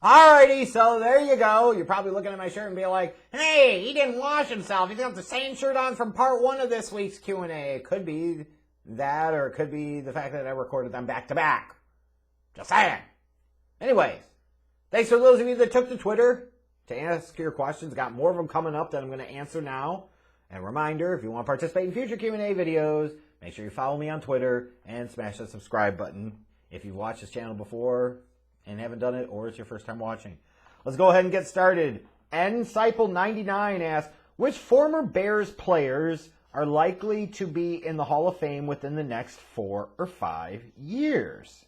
Alrighty, so there you go. You're probably looking at my shirt and be like, hey, he didn't wash himself. He's got the same shirt on from part 1 of this week's Q&A. It could be that, or it could be the fact that I recorded them back to back. Just saying. Anyways, thanks for those of you that took to Twitter to ask your questions. Got more of them coming up that I'm going to answer now. And reminder, if you want to participate in future Q&A videos, make sure you follow me on Twitter and smash the subscribe button if you've watched this channel before and haven't done it, or it's your first time watching. Let's go ahead and get started. NCyple99 asks, which former Bears players are likely to be in the Hall of Fame within the next 4 or 5 years?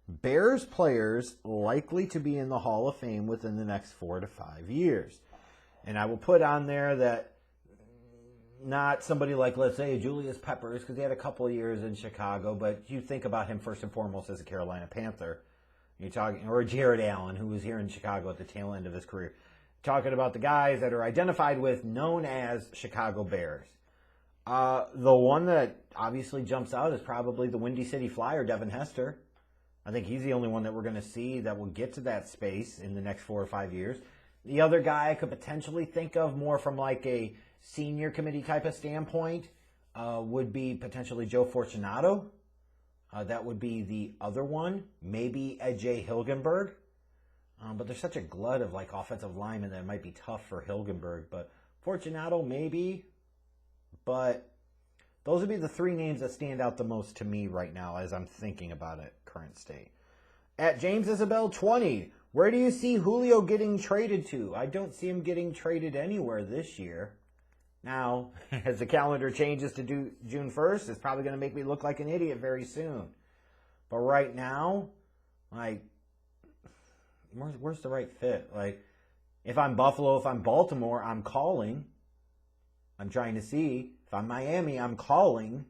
Bears players likely to be in the Hall of Fame within the next 4 to 5 years. And I will put on there that not somebody like, let's say, Julius Peppers, because he had a couple of years in Chicago, but you think about him first and foremost as a Carolina Panther. You're talking, or Jared Allen, who was here in Chicago at the tail end of his career. Talking about the guys that are identified with, known as Chicago Bears. The one that obviously jumps out is probably the Windy City Flyer, Devin Hester. I think he's the only one that we're going to see that will get to that space in the next 4 or 5 years. The other guy I could potentially think of more from like a senior committee type of standpoint would be potentially Joe Fortunato. That would be the other one. Maybe Jay Hilgenberg. But there's such a glut of like offensive linemen that it might be tough for Hilgenberg. But Fortunato, maybe. But those would be the 3 names that stand out the most to me right now as I'm thinking about it, current state. At James Isabel 20, where do you see Julio getting traded to? I don't see him getting traded anywhere this year. Now, as the calendar changes to June 1st, it's probably going to make me look like an idiot very soon. But right now, like, where's the right fit? Like, if I'm Buffalo, if I'm Baltimore, I'm calling. I'm trying to see. If I'm Miami, I'm calling.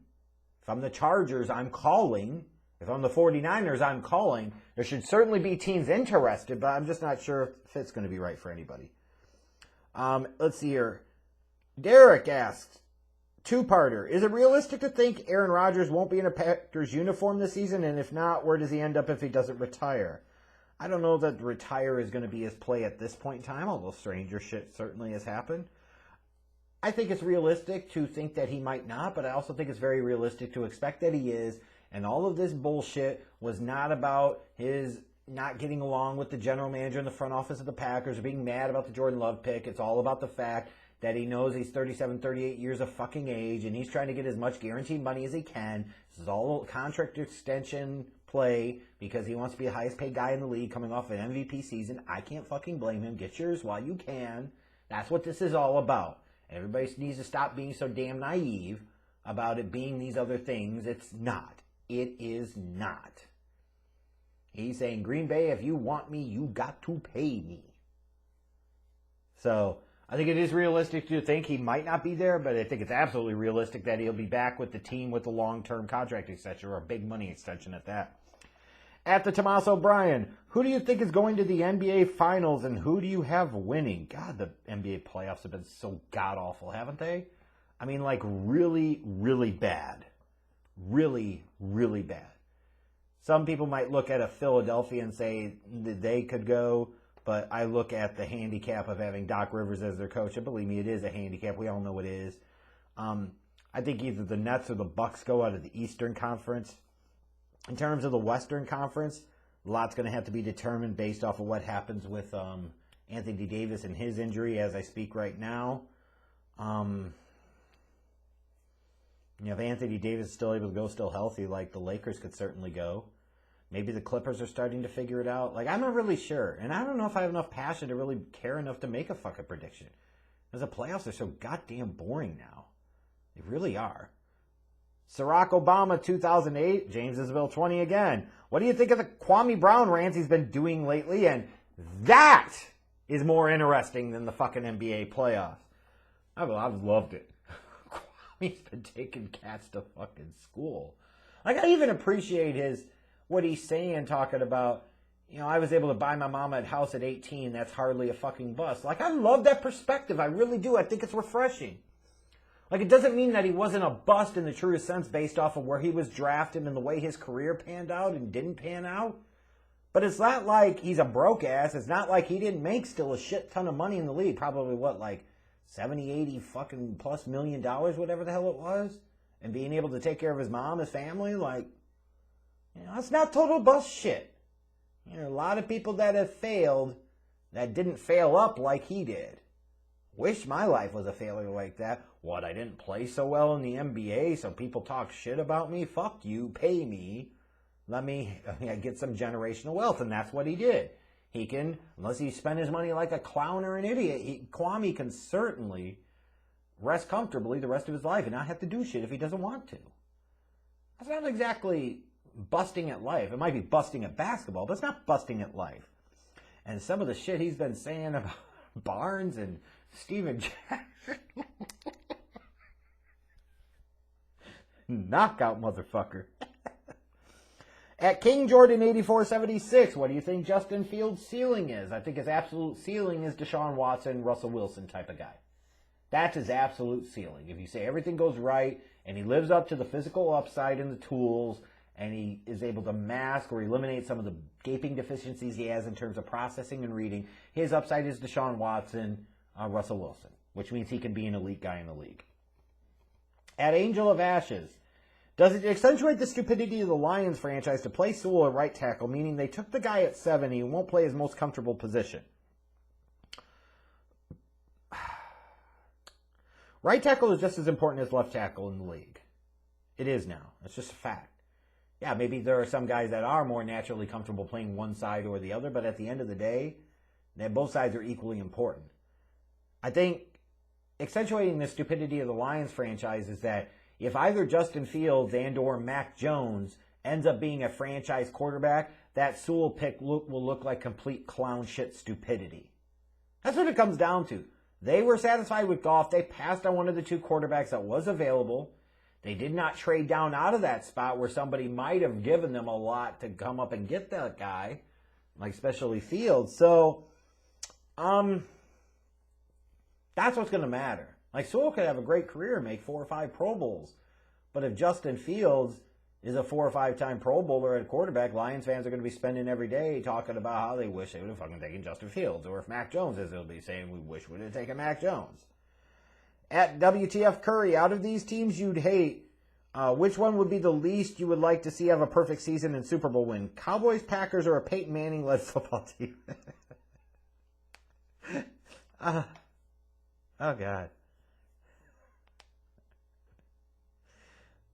If I'm the Chargers, I'm calling. If I'm the 49ers, I'm calling. There should certainly be teams interested, but I'm just not sure if it's going to be right for anybody. Let's see here. Derek asks, 2-parter. Is it realistic to think Aaron Rodgers won't be in a Packers uniform this season? And if not, where does he end up if he doesn't retire? I don't know that retire is going to be his play at this point in time, although stranger shit certainly has happened. I think it's realistic to think that he might not, but I also think it's very realistic to expect that he is. And all of this bullshit was not about his not getting along with the general manager in the front office of the Packers or being mad about the Jordan Love pick. It's all about the fact that he knows he's 37, 38 years of fucking age, and he's trying to get as much guaranteed money as he can. This is all a contract extension play because he wants to be the highest paid guy in the league coming off an MVP season. I can't fucking blame him. Get yours while you can. That's what this is all about. Everybody needs to stop being so damn naive about it being these other things. It's not. It is not. He's saying, Green Bay, if you want me, you got to pay me. So I think it is realistic to think he might not be there, but I think it's absolutely realistic that he'll be back with the team with a long-term contract extension or a big money extension at that. At the Tomas O'Brien, who do you think is going to the NBA Finals and who do you have winning? God, the NBA playoffs have been so god-awful, haven't they? I mean, like really, really bad. Really, really bad. Some people might look at a Philadelphia and say that they could go, but I look at the handicap of having Doc Rivers as their coach, and believe me, it is a handicap. We all know it is. I think either the Nets or the Bucks go out of the Eastern Conference. In terms of the Western Conference, a lot's going to have to be determined based off of what happens with Anthony Davis and his injury as I speak right now. If Anthony Davis is still able to go, still healthy, like the Lakers could certainly go. Maybe the Clippers are starting to figure it out. Like, I'm not really sure. And I don't know if I have enough passion to really care enough to make a fucking prediction. Because the playoffs are so goddamn boring now. They really are. Ciroc Obama 2008, James Isabel 20 again. What do you think of the Kwame Brown rants he's been doing lately? And that is more interesting than the fucking NBA playoffs. I've loved it. Kwame's been taking cats to fucking school. Like, I even appreciate what he's saying, talking about, I was able to buy my mama a house at 18. That's hardly a fucking bust. Like, I love that perspective. I really do. I think it's refreshing. Like, it doesn't mean that he wasn't a bust in the truest sense based off of where he was drafted and the way his career panned out and didn't pan out. But it's not like he's a broke ass. It's not like he didn't make still a shit ton of money in the league. Probably what, like 70, 80 fucking plus $1 million, whatever the hell it was. And being able to take care of his mom, his family, like, you know, it's not total bust shit. You know, a lot of people that have failed that didn't fail up like he did. Wish my life was a failure like that. What, I didn't play so well in the NBA, so people talk shit about me? Fuck you, pay me. Let me get some generational wealth, and that's what he did. He can, unless he spent his money like a clown or an idiot, Kwame can certainly rest comfortably the rest of his life and not have to do shit if he doesn't want to. That's not exactly busting at life. It might be busting at basketball, but it's not busting at life. And some of the shit he's been saying about Barnes and Steven Jackson. Knockout, motherfucker. At King Jordan 8476, what do you think Justin Fields' ceiling is? I think his absolute ceiling is Deshaun Watson, Russell Wilson type of guy. That's his absolute ceiling. If you say everything goes right and he lives up to the physical upside and the tools and he is able to mask or eliminate some of the gaping deficiencies he has in terms of processing and reading, his upside is Deshaun Watson, Russell Wilson, which means he can be an elite guy in the league. At Angel of Ashes, does it accentuate the stupidity of the Lions franchise to play Sewell at right tackle, meaning they took the guy at 70 and won't play his most comfortable position? Right tackle is just as important as left tackle in the league. It is now. It's just a fact. Yeah, maybe there are some guys that are more naturally comfortable playing one side or the other, but at the end of the day, both sides are equally important. I think accentuating the stupidity of the Lions franchise is that if either Justin Fields and or Mac Jones ends up being a franchise quarterback, that Sewell pick will look like complete clown shit stupidity. That's what it comes down to. They were satisfied with Goff. They passed on one of the two quarterbacks that was available. They did not trade down out of that spot where somebody might have given them a lot to come up and get that guy, like especially Fields. So, that's what's going to matter. Like, Sewell could have a great career and make 4 or 5 Pro Bowls. But if Justin Fields is a 4 or 5 time Pro Bowler at quarterback, Lions fans are going to be spending every day talking about how they wish they would have fucking taken Justin Fields. Or if Mac Jones is, they'll be saying, we wish we would have taken Mac Jones. At WTF Curry, out of these teams you'd hate, which one would be the least you would like to see have a perfect season and Super Bowl win? Cowboys, Packers, or a Peyton Manning-led football team? Oh, God.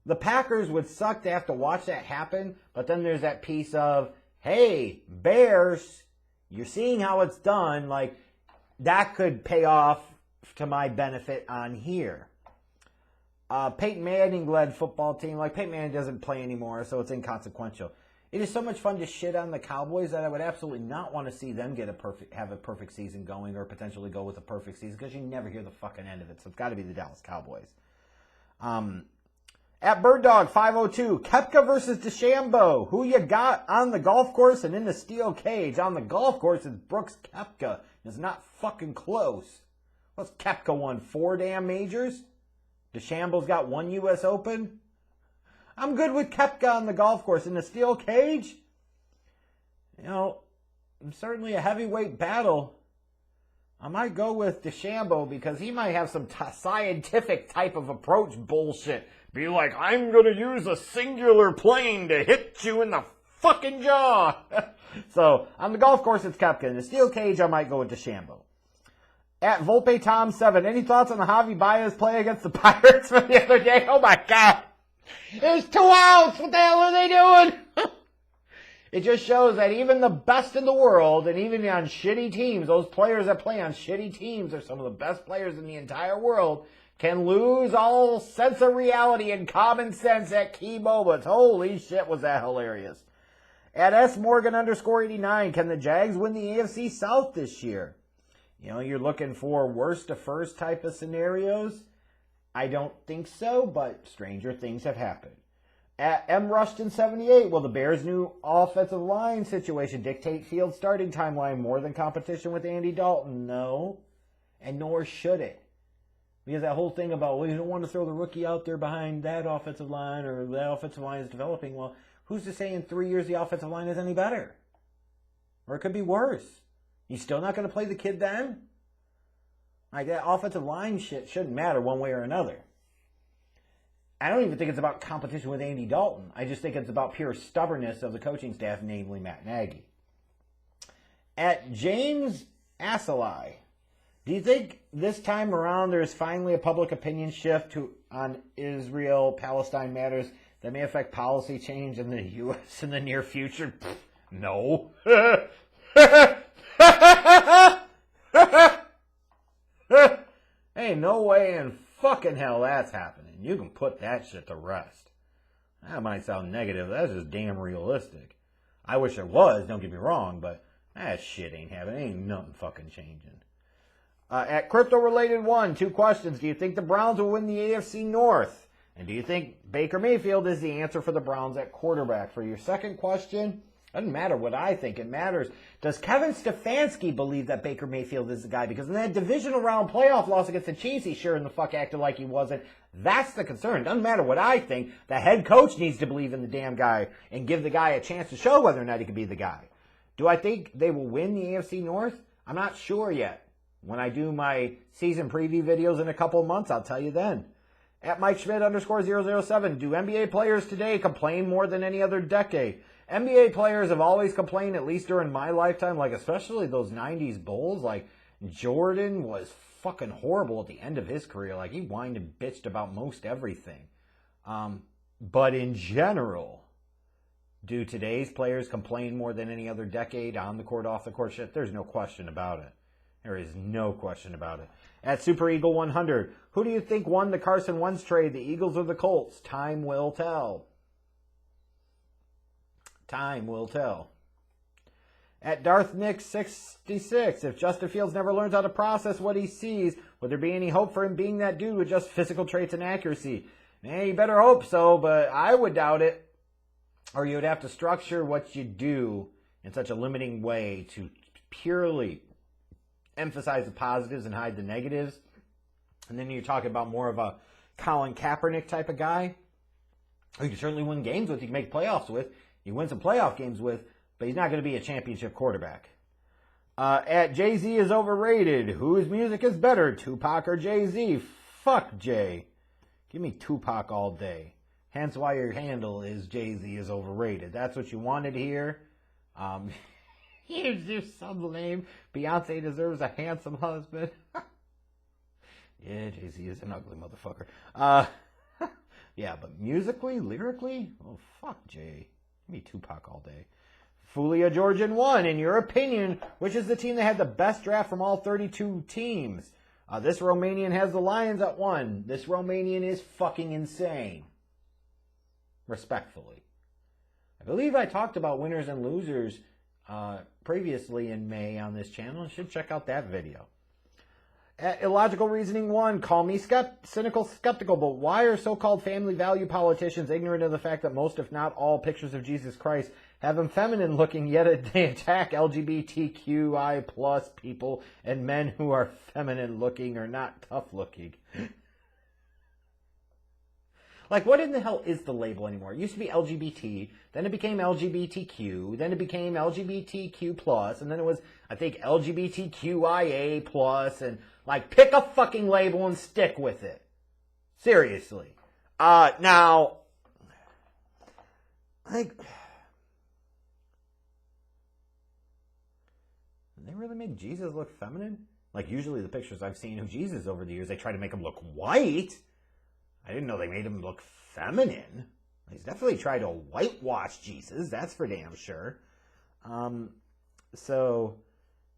The Packers would suck to have to watch that happen, but then there's that piece of, hey, Bears, you're seeing how it's done. Like, that could pay off to my benefit on here. Peyton Manning-led football team. Like, Peyton Manning doesn't play anymore, so it's inconsequential. It is so much fun to shit on the Cowboys that I would absolutely not want to see them have a perfect season going or potentially go with a perfect season because you never hear the fucking end of it. So it's got to be the Dallas Cowboys. At BirdDog 502, Koepka versus DeChambeau. Who you got on the golf course and in the steel cage? On the golf course, it's Brooks Koepka. It's not fucking close. What's Koepka won? 4 damn majors? DeChambeau's got 1 U.S. Open? I'm good with Koepka on the golf course. In the steel cage? You know, certainly a heavyweight battle. I might go with DeChambeau because he might have some scientific type of approach bullshit. Be like, I'm going to use a singular plane to hit you in the fucking jaw. So, on the golf course, it's Koepka. In the steel cage, I might go with DeChambeau. At Volpe Tom 7, any thoughts on the Javi Bias play against the Pirates from the other day? Oh my God. There's 2 outs. What the hell are they doing? It just shows that even the best in the world, and even on shitty teams, those players that play on shitty teams are some of the best players in the entire world, can lose all sense of reality and common sense at key moments. Holy shit, was that hilarious. At SMorgan_89, can the Jags win the AFC South this year? You know, you're looking for worst to first type of scenarios. I don't think so, but stranger things have happened. At MRushton78, will the Bears' new offensive line situation dictate Fields' starting timeline more than competition with Andy Dalton? No, and nor should it. Because that whole thing about, well, you don't want to throw the rookie out there behind that offensive line or that offensive line is developing. Well, who's to say in 3 years the offensive line is any better? Or it could be worse. You still not going to play the kid then? Like, that offensive line shit shouldn't matter one way or another. I don't even think it's about competition with Andy Dalton. I just think it's about pure stubbornness of the coaching staff, namely Matt Nagy. At James Asselai, do you think this time around there's finally a public opinion shift on Israel-Palestine matters that may affect policy change in the U.S. in the near future? No. Ain't no way in fucking hell that's happening. You can put that shit to rest. That might sound negative. That's just damn realistic. I wish it was, don't get me wrong, but that shit ain't happening. Ain't nothing fucking changing. At Crypto Related 1, 2 questions. Do you think the Browns will win the AFC North? And do you think Baker Mayfield is the answer for the Browns at quarterback? For your second question, doesn't matter what I think. It matters, does Kevin Stefanski believe that Baker Mayfield is the guy? Because in that divisional round playoff loss against the Chiefs, he sure in the fuck acted like he wasn't. That's the concern. Doesn't matter what I think. The head coach needs to believe in the damn guy and give the guy a chance to show whether or not he can be the guy. Do I think they will win the AFC North? I'm not sure yet. When I do my season preview videos in a couple of months, I'll tell you then. At Mike Schmidt _007, do NBA players today complain more than any other decade? NBA players have always complained, at least during my lifetime, like especially those 90s Bulls. Like, Jordan was fucking horrible at the end of his career. Like, he whined and bitched about most everything. But in general, do today's players complain more than any other decade on the court, off the court shit? There's no question about it. There is no question about it. At Super Eagle 100, who do you think won the Carson Wentz trade, the Eagles or the Colts? Time will tell. Time will tell. At Darth Nick 66, if Justin Fields never learns how to process what he sees, would there be any hope for him being that dude with just physical traits and accuracy? You better hope so, but I would doubt it. Or you would have to structure what you do in such a limiting way to purely emphasize the positives and hide the negatives. And then you're talking about more of a Colin Kaepernick type of guy who you can certainly win games with, you can make playoffs with, you win some playoff games with, but he's not going to be a championship quarterback. At JayZ is overrated. Whose music is better, Tupac or JayZ? Fuck Jay. Give me Tupac all day. Hence why your handle is JayZ is overrated. That's what you wanted here. Here's your sub name. Beyonce deserves a handsome husband. Yeah, JayZ is an ugly motherfucker. Yeah, but musically, lyrically, oh, fuck Jay. Give me Tupac all day. Fulia Georgian 1, in your opinion, which is the team that had the best draft from all 32 teams? This Romanian has the Lions at 1. This Romanian is fucking insane. Respectfully. I believe I talked about winners and losers previously in May on this channel. You should check out that video. Illogical Reasoning 1, call me cynical, skeptical, but why are so-called family value politicians ignorant of the fact that most, if not all, pictures of Jesus Christ have him feminine looking, yet they attack LGBTQI plus people and men who are feminine looking or not tough looking? Like, what in the hell is the label anymore? It used to be LGBT, then it became LGBTQ, then it became LGBTQ+, and then it was, I think, LGBTQIA+, and, like, pick a fucking label and stick with it. Seriously. Now, like, did they really make Jesus look feminine? Like, usually the pictures I've seen of Jesus over the years, they try to make him look white. I didn't know they made him look feminine. He's definitely tried to whitewash Jesus, that's for damn sure. So,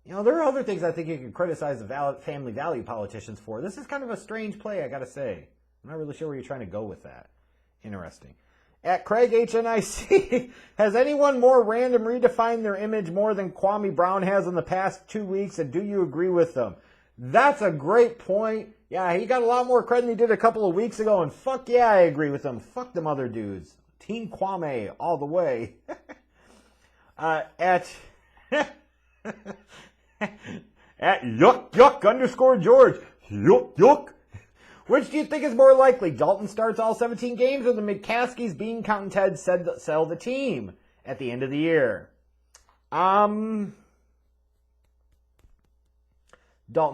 you know, there are other things I think you can criticize the family value politicians for. This is kind of a strange play, I gotta say. I'm not really sure where you're trying to go with that. Interesting. At Craig HNIC, has anyone more random redefined their image more than Kwame Bronw has in the past 2 weeks, and do you agree with them? That's a great point. Yeah, he got a lot more credit than he did a couple of weeks ago, and fuck yeah, I agree with him. Fuck them other dudes. Team Kwame all the way. At yuck _George. Yuck. Which do you think is more likely? Dalton starts all 17 games, or the McCaskies, Bean, Count, and Ted sell the team at the end of the year? Dalton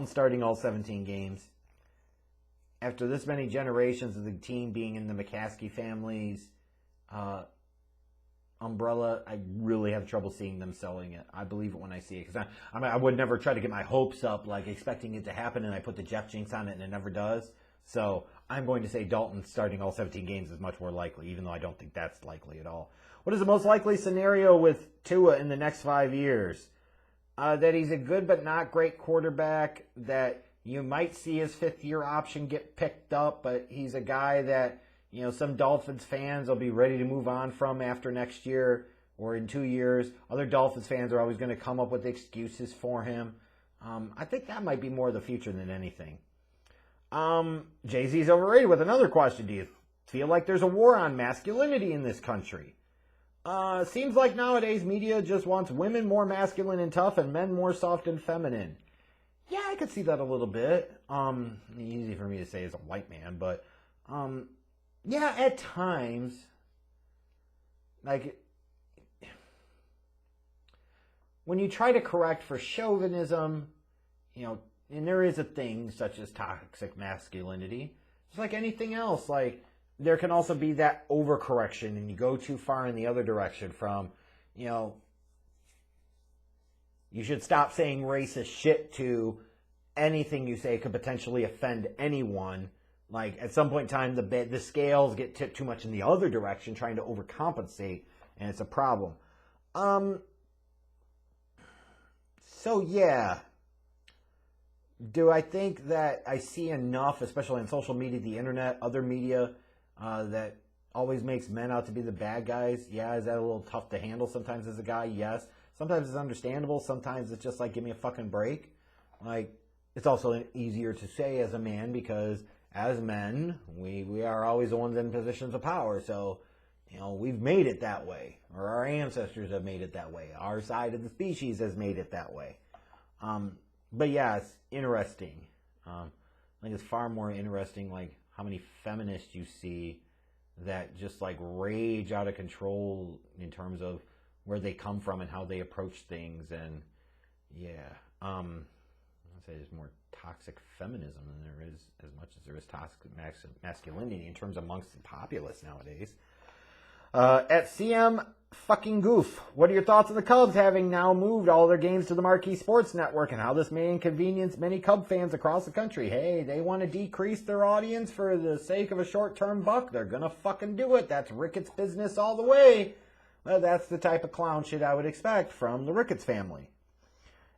starting all 17 games. After this many generations of the team being in the McCaskey family's umbrella, I really have trouble seeing them selling it. I believe it when I see it. Because I would never try to get my hopes up, like expecting it to happen, and I put the Jeff jinx on it, and it never does. So I'm going to say Dalton starting all 17 games is much more likely, even though I don't think that's likely at all. What is the most likely scenario with Tua in the next 5 years? That he's a good but not great quarterback, that you might see his fifth-year option get picked up, but he's a guy that, you know, some Dolphins fans will be ready to move on from after next year or in 2 years. Other Dolphins fans are always going to come up with excuses for him. I think that might be more the future than anything. JayZ's overrated with another question. Do you feel like there's a war on masculinity in this country? Seems like nowadays media just wants women more masculine and tough and men more soft and feminine. Yeah, I could see that a little bit. Easy for me to say as a white man, but yeah, at times, like, when you try to correct for chauvinism, you know, and there is a thing such as toxic masculinity, it's like anything else. Like, there can also be that overcorrection, and you go too far in the other direction from, you know, you should stop saying racist shit to anything you say could potentially offend anyone. Like, at some point in time, the scales get tipped too much in the other direction, trying to overcompensate, and it's a problem. So, yeah. Do I think that I see enough, especially on social media, the internet, other media, that always makes men out to be the bad guys? Yeah, is that a little tough to handle sometimes as a guy? Yes. Sometimes it's understandable. Sometimes it's just like, give me a fucking break. Like, it's also easier to say as a man because as men, we are always the ones in positions of power. So, you know, we've made it that way. Or our ancestors have made it that way. Our side of the species has made it that way. But yeah, it's interesting. I think it's far more interesting, like, how many feminists you see that just, like, rage out of control in terms of where they come from and how they approach things. And, yeah, I'd say there's more toxic feminism than there is, as much as there is toxic masculinity in terms amongst the populace nowadays. At CM fucking Goof, what are your thoughts on the Cubs having now moved all their games to the Marquee Sports Network and how this may inconvenience many Cub fans across the country? Hey, they want to decrease their audience for the sake of a short-term buck. They're gonna fucking do it. That's Ricketts business all the way. Well, that's the type of clown shit I would expect from the Ricketts family.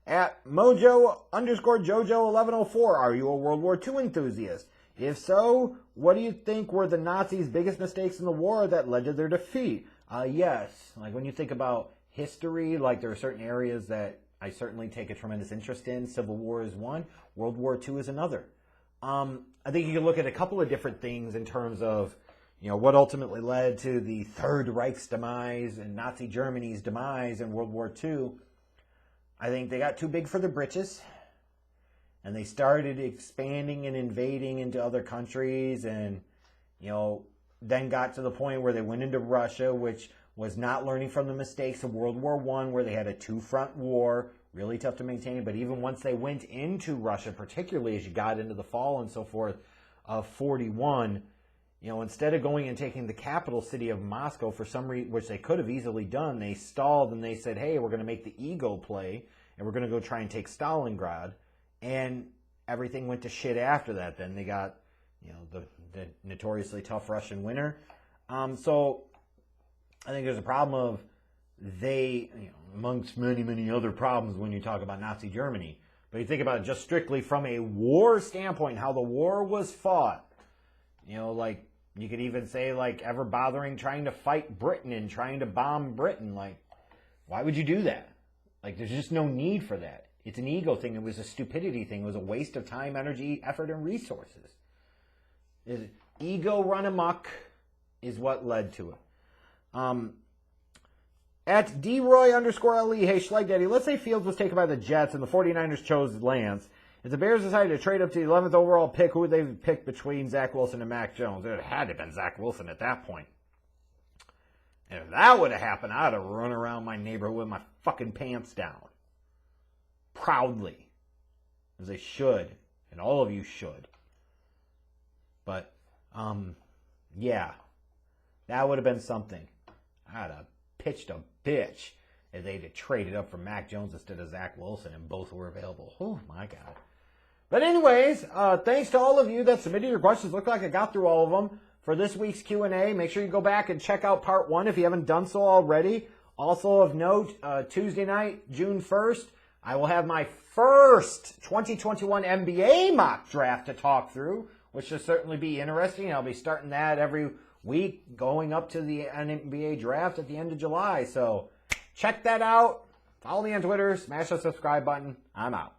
At Mojo_Jojo1104, are you a World War II enthusiast? If so, what do you think were the Nazis' biggest mistakes in the war that led to their defeat? Yes. Like, when you think about history, like, there are certain areas that I certainly take a tremendous interest in. Civil War is one. World War II is another. I think you can look at a couple of different things in terms of, you know, what ultimately led to the Third Reich's demise and Nazi Germany's demise in World War II. I think they got too big for their britches. And they started expanding and invading into other countries and, you know, then got to the point where they went into Russia, which was not learning from the mistakes of World War I, where they had a two-front war, really tough to maintain. But even once they went into Russia, particularly as you got into the fall and so forth of 41, you know, instead of going and taking the capital city of Moscow for some reason, which they could have easily done, they stalled and they said, hey, we're going to make the ego play and we're going to go try and take Stalingrad. And everything went to shit after that. Then they got, you know, the notoriously tough Russian winter. So I think there's a problem of they, you know, amongst many, many other problems when you talk about Nazi Germany. But you think about it just strictly from a war standpoint, how the war was fought. You know, like, you could even say, like, ever bothering trying to fight Britain and trying to bomb Britain. Like, why would you do that? Like, there's just no need for that. It's an ego thing. It was a stupidity thing. It was a waste of time, energy, effort, and resources. Ego run amok is what led to it. At DRoy_LE, hey, Schleg Daddy, let's say Fields was taken by the Jets and the 49ers chose Lance. If the Bears decided to trade up to the 11th overall pick, who would they pick between Zach Wilson and Mac Jones? It had to have been Zach Wilson at that point. And if that would have happened, I'd have run around my neighborhood with my fucking pants down. Proudly. As I should. And all of you should. But, yeah. That would have been something. I'd have pitched a bitch if they'd have traded up for Mac Jones instead of Zach Wilson and both were available. Oh, my God. But anyways, thanks to all of you that submitted your questions. Looked like I got through all of them for this week's Q&A. Make sure you go back and check out part 1 if you haven't done so already. Also of note, Tuesday night, June 1st, I will have my first 2021 NBA mock draft to talk through, which should certainly be interesting. I'll be starting that every week going up to the NBA draft at the end of July. So check that out. Follow me on Twitter. Smash the subscribe button. I'm out.